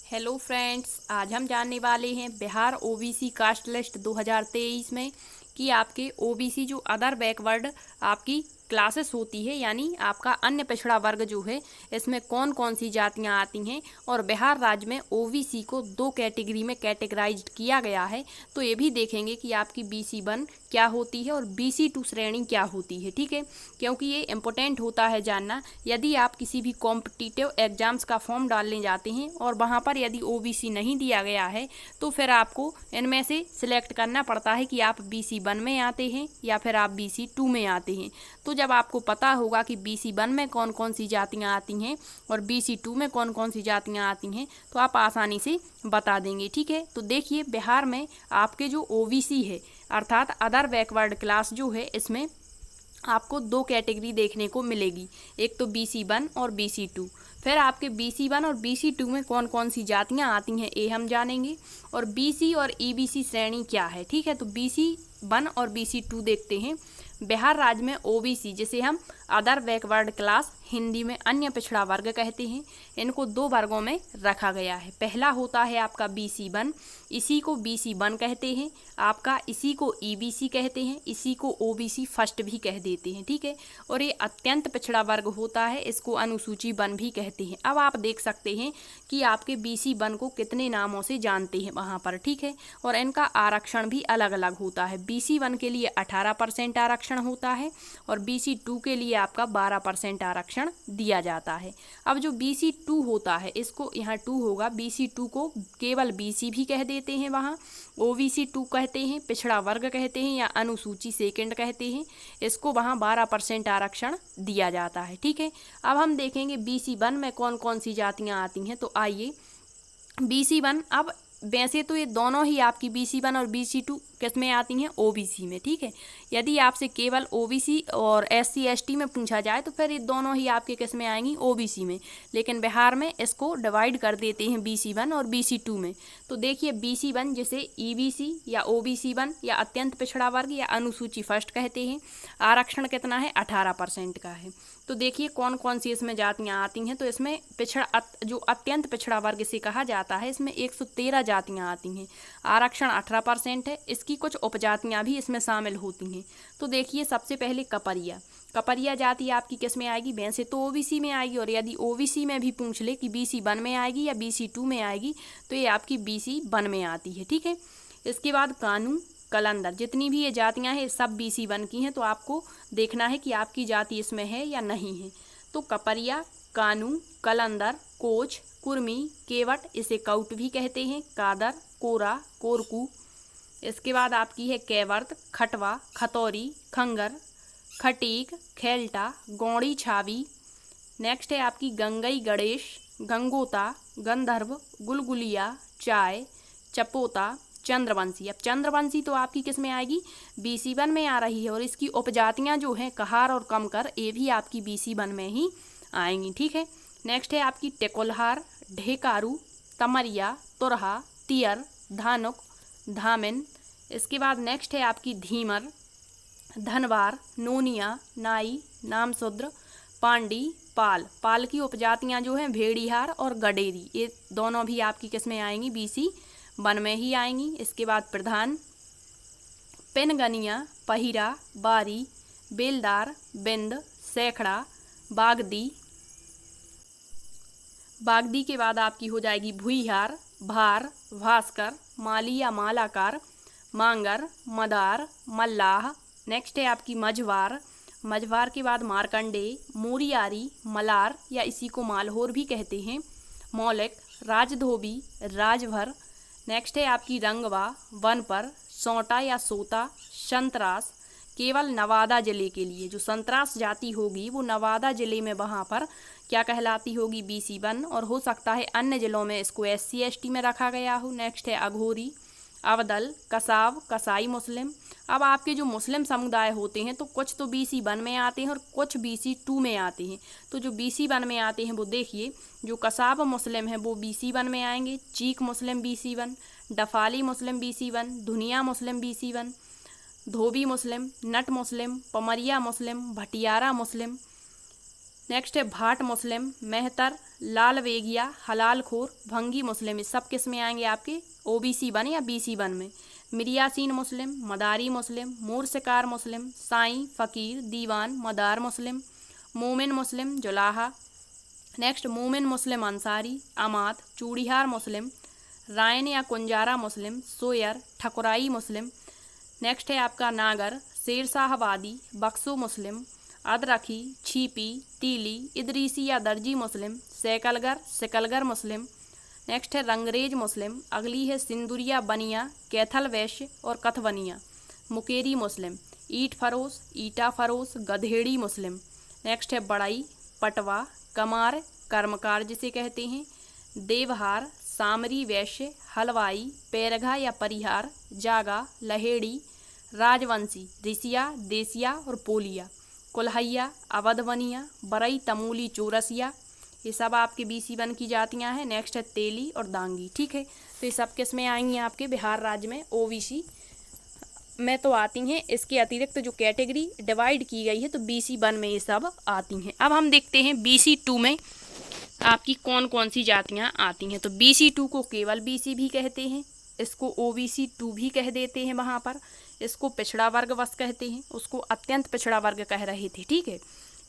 Hello friends, आज हम जानने वाले हैं बिहार ओबीसी कास्ट लिस्ट 2023 में कि आपके ओबीसी जो अदर बैकवर्ड आपकी क्लासेस होती है, यानी आपका अन्य पिछड़ा वर्ग जो है, इसमें कौन कौन सी जातियां आती हैं। और बिहार राज्य में ओबीसी को दो कैटेगरी में कैटेगराइज्ड किया गया है। तो ये भी देखेंगे कि आपकी BC1 क्या होती है और BC2 श्रेणी क्या होती है। ठीक है, क्योंकि ये इम्पोर्टेंट होता है जानना। यदि आप किसी भी कॉम्पिटिटिव एग्जाम्स का फॉर्म डालने जाते हैं और वहाँ पर यदि ओबीसी नहीं दिया गया है, तो फिर आपको इनमें से सिलेक्ट करना पड़ता है कि आप BC1 में आते हैं या फिर आप BC2 में आते हैं। तो जब आपको पता होगा कि BC1 में कौन कौन सी जातियाँ आती हैं और BC2 में कौन कौन सी जातियाँ आती हैं, तो आप आसानी से बता देंगे। ठीक है, तो देखिए बिहार में आपके जो ओबीसी है अर्थात अदर बैकवर्ड क्लास जो है, इसमें आपको दो कैटेगरी देखने को मिलेगी, एक तो BC1 और BC2। फिर आपके BC1 और BC2 में कौन कौन सी जातियां आती हैं ये हम जानेंगे, और BC और EBC श्रेणी क्या है। ठीक है, तो BC1 और BC2 देखते हैं। बिहार राज्य में ओबीसी, जिसे हम अदर बैकवर्ड क्लास हिंदी में अन्य पिछड़ा वर्ग कहते हैं, इनको दो वर्गों में रखा गया है। पहला होता है आपका BC1, इसी को BC1 कहते हैं, आपका इसी को EBC कहते हैं, इसी को OBC फर्स्ट भी कह देते हैं। ठीक है, और ये अत्यंत पिछड़ा वर्ग होता है, इसको अनुसूची 1 भी कहते हैं। अब आप देख सकते हैं कि आपके BC1 को कितने नामों से जानते हैं वहाँ पर। ठीक है, और इनका आरक्षण भी अलग अलग होता है। BC1 के लिए 18% आरक्षण होता है और BC2 के लिए आपका 12% आरक्षण दिया जाता है। अब जो BC2 होता है, इसको यहाँ 2 होगा, BC2 को केवल BC भी कह देते हैं, वहाँ OBC2 कहते हैं, पिछड़ा वर्ग कहते हैं या अनुसूची सेकंड कहते हैं। इसको वहाँ 12% आरक्षण दिया जाता है। ठीक है, अब हम देखेंगे BC1 में कौन कौन सी जातियाँ आती हैं। तो आइए BC1, अब वैसे तो ये दोनों ही आपकी BC1 और BC2 किस में आती हैं, OBC में। ठीक है, यदि आपसे केवल OBC और SC ST में पूछा जाए तो फिर ये दोनों ही आपके किस में आएंगी, OBC में। लेकिन बिहार में इसको डिवाइड कर देते हैं BC1 और BC2 में। तो देखिए BC1 जिसे EBC या OBC1 या अत्यंत पिछड़ा वर्ग या अनुसूची फर्स्ट कहते हैं, आरक्षण कितना है, 18% का है। तो देखिए कौन कौन सी इसमें जातियां आती हैं। तो इसमें जो अत्यंत पिछड़ा वर्ग इसे कहा जाता है, इसमें 113 जातियां आती हैं, आरक्षण 18% है। इसकी कुछ उपजातियां भी इसमें शामिल होती हैं। तो देखिए सबसे पहले कपरिया। कपरिया जाति आपकी किस में आएगी, वैसे तो OBC में आएगी, और यदि OBC में भी पूछ ले कि BC1 में आएगी या BC2 में आएगी, तो ये आपकी BC1 में आती है। ठीक है, इसके बाद कानू, कलंदर, जितनी भी ये जातियां हैं सब BC1 की हैं। तो आपको देखना है कि आपकी जाति इसमें है या नहीं है। तो कपरिया, कानू, कलंदर, कोच, कुर्मी, केवट, इसे काउट भी कहते हैं, कादर, कोरा, कोरकू। इसके बाद आपकी है कैवर्त, खटवा, खतौरी, खंगर, खटीक, खेलटा, गौड़ी छावी। नेक्स्ट है आपकी गंगई गणेश, गंगोता, गंधर्व, गुलगुलिया, चाय, चपोता, चंद्रवंशी। अब चंद्रवंशी तो आपकी किस में आएगी, BC1 में आ रही है, और इसकी उपजातियां जो हैं कहार और कमकर, ये भी आपकी BC1 में ही आएंगी। ठीक है, नेक्स्ट है आपकी टेकोलहार, ढेकारू, तमरिया, तुरहा, तियर, धानुक, धामिन। इसके बाद नेक्स्ट है आपकी धीमर, धनवार, नोनिया, नाई, नामशूद्र, पांडी, पाल। पाल की उपजातियां जो हैं भेड़िहार और गडेरी, ये दोनों भी आपकी किस में आएंगी, BC1 में ही आएंगी। इसके बाद प्रधान, पेनगनिया, पहिरा, बारी, बेलदार, बिंद, सैखड़ा, बागदी। बागदी के बाद आपकी हो जाएगी भुईहार, भार, भास्कर, माली या मालाकार, मांगर, मदार, मल्लाह। नेक्स्ट है आपकी मझवार। मझवार के बाद मारकंडे, मोरियारी, मलार या इसी को मालहोर भी कहते हैं, मौलिक, राजधोबी, राजभर। नेक्स्ट है आपकी रंगवा, वनपर, सौटा या सोता, संतरास। केवल नवादा जिले के लिए जो संतरास जाति होगी वो नवादा जिले में वहाँ पर क्या कहलाती होगी, BC1, और हो सकता है अन्य जिलों में इसको SC ST में रखा गया हो। नेक्स्ट है अघोरी, अवदल, कसाव, कसाई मुस्लिम। अब आपके जो मुस्लिम समुदाय होते हैं तो कुछ तो BC1 में आते हैं और कुछ BC2 में आते हैं। तो जो BC1 में आते हैं वो देखिए, जो कसाब मुस्लिम है वो BC1 में आएंगे, चीक मुस्लिम BC1, डफाली मुस्लिम BC1, धुनिया मुस्लिम BC1, धोबी मुस्लिम, नट मुस्लिम, पमरिया मुस्लिम, भटियारा मुस्लिम, नेक्स्ट है भाट मुस्लिम, मेहतर, लाल बेगिया, हलाल खोर, भंगी मुस्लिम। ये सब किस में आएंगे आपके ओबीसी 1 या बीसी 1 में। मिरियासीन मुस्लिम, मदारी मुस्लिम, मूरशिकार मुस्लिम, साईं, फकीर, दीवान, मदार मुस्लिम, मोमिन मुस्लिम, जुलाहा। नेक्स्ट मोमिन मुस्लिम अंसारी, अमात, चूड़ीहार मुस्लिम, रायन या कुंजारा मुस्लिम, सोयर, ठकुराई मुस्लिम। नेक्स्ट है आपका नागर, शेरशाहवादी, बक्सो मुस्लिम, अदरखी, छीपी, तीली, इदरीसी या दर्जी मुस्लिम, सैकलगर, सिकलगर मुस्लिम। नेक्स्ट है रंगरेज मुस्लिम। अगली है सिंदुरिया बनिया, कैथल वैश्य और कथवनिया। मुकेरी मुस्लिम, ईट फरोस, ईटा फरोस, गधेड़ी मुस्लिम। नेक्स्ट है बड़ई, पटवा, कमार, कर्मकार जिसे कहते हैं, देवहार, सामरी वैश्य, हलवाई, पैरघा या परिहार, जागा, लहेड़ी, राजवंशी, ऋषिया, देसिया और पोलिया, कुल्हैया, अवधवनिया, बरई, तमूली, चौरसिया। ये सब आपके बीसी 1 की जातियां हैं। नेक्स्ट है तेली और दांगी। ठीक है, तो ये सब किस में आएंगी आपके बिहार राज्य में ओबीसी में तो आती हैं। इसके अतिरिक्त जो कैटेगरी डिवाइड की गई है तो बीसी 1 में ये सब आती हैं। अब हम देखते हैं बीसी 2 में आपकी कौन कौन सी जातियां आती हैं। तो बीसी 2 को केवल बीसी भी कहते हैं, इसको ओबीसी 2 भी कह देते हैं वहाँ पर, इसको पिछड़ा वर्ग बस कहते हैं, उसको अत्यंत पिछड़ा वर्ग कह रहे थे। ठीक है,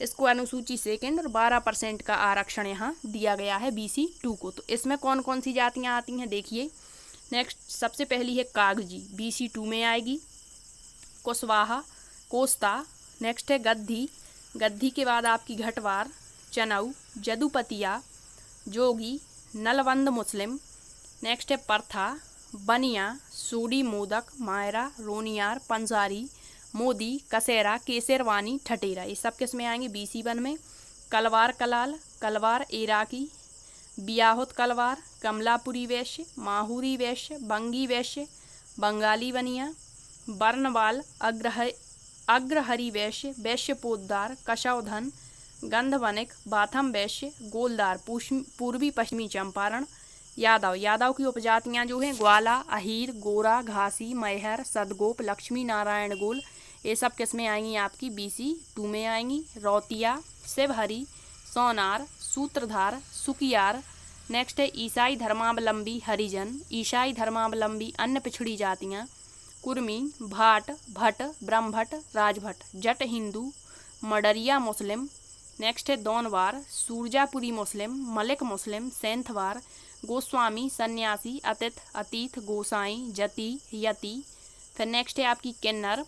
इसको अनुसूची सेकंड और 12% का आरक्षण यहाँ दिया गया है बीसी 2 को। तो इसमें कौन कौन सी जातियाँ आती हैं देखिए। नेक्स्ट सबसे पहली है कागजी, बीसी 2 में आएगी। कुशवाहा, कोस्ता। नेक्स्ट है गद्दी, गद्दी के बाद आपकी घटवार, चनऊ, जदुपतिया, जोगी, नलवंद मुस्लिम। नेक्स्ट है परथा, बनिया, सूडी, मोदक, मायरा, रोनियार, पंसारी, मोदी, कसेरा, केसरवानी, ठटेरा। ये सब किस में आएंगे बीसी 1 में। कलवार कलाल, कलवार इराकी, बियाहुत कलवार, कमलापुरी वैश्य, माहूरी वैश्य, बंगी वैश्य, बंगाली बनिया, बर्नवाल, अग्रहरी वैश्य, वैश्य पोद्दार, कशौधन, गंधवनिक, बाथम वैश्य, गोलदार, पूर्वी पश्चिमी चंपारण, यादव। यादव की उपजातियां जो हैं ग्वाला, अहीर, गोरा, घासी, मैहर, सदगोप, लक्ष्मी नारायण गोल। ये सब किस में आएंगी आपकी बीसी 2 में आएंगी। रौतिया, शिवहरी, सोनार, सूत्रधार, सुकियार। नेक्स्ट है ईसाई धर्मावलंबी हरिजन, ईसाई धर्मावलंबी अन्य पिछड़ी जातियां, कुर्मी, भाट, भट्ट, ब्रह्मभट्ट, राजभट्ट, जट हिंदू, मडरिया मुस्लिम। नेक्स्ट है दोनवार, सूरजापुरी मुस्लिम, मलिक मुस्लिम, सेंथवार, गोस्वामी, सन्यासी, अतिथ, अतीथ, गोसाई, जति, यति। फिर नेक्स्ट है आपकी किन्नर,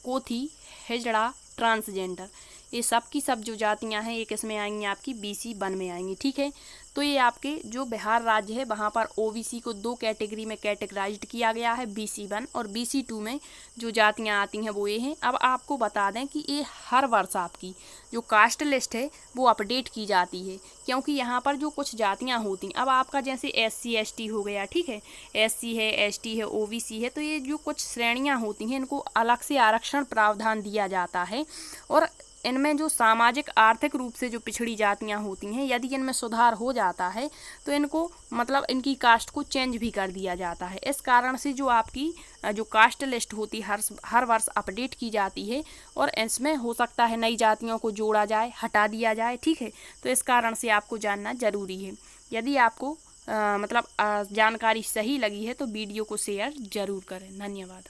कोथी, हिजड़ा, ट्रांसजेंडर। ये सब की सब जो जातियां हैं ये किस में आएंगी आपकी बीसी 1 में आएंगी। ठीक है, तो ये आपके जो बिहार राज्य है वहाँ पर ओबीसी को 2 कैटेगरी में कैटेगराइज्ड किया गया है, बीसी 1 और बीसी 2 में जो जातियां आती हैं वो ये हैं। अब आपको बता दें कि ये हर वर्ष आपकी जो कास्ट लिस्ट है वो अपडेट की जाती है, क्योंकि यहाँ पर जो कुछ जातियाँ होती हैं, अब आपका जैसे SC ST हो गया, ठीक है, SC है, ST है, OBC है, तो ये जो कुछ श्रेणियाँ होती हैं इनको अलग से आरक्षण प्रावधान दिया जाता है। और इनमें जो सामाजिक आर्थिक रूप से जो पिछड़ी जातियां होती हैं, यदि इनमें सुधार हो जाता है तो इनको मतलब इनकी कास्ट को चेंज भी कर दिया जाता है। इस कारण से जो आपकी जो कास्ट लिस्ट होती है हर वर्ष अपडेट की जाती है, और इसमें हो सकता है नई जातियों को जोड़ा जाए, हटा दिया जाए। ठीक है, तो इस कारण से आपको जानना जरूरी है। यदि आपको जानकारी सही लगी है तो वीडियो को शेयर जरूर करें। धन्यवाद।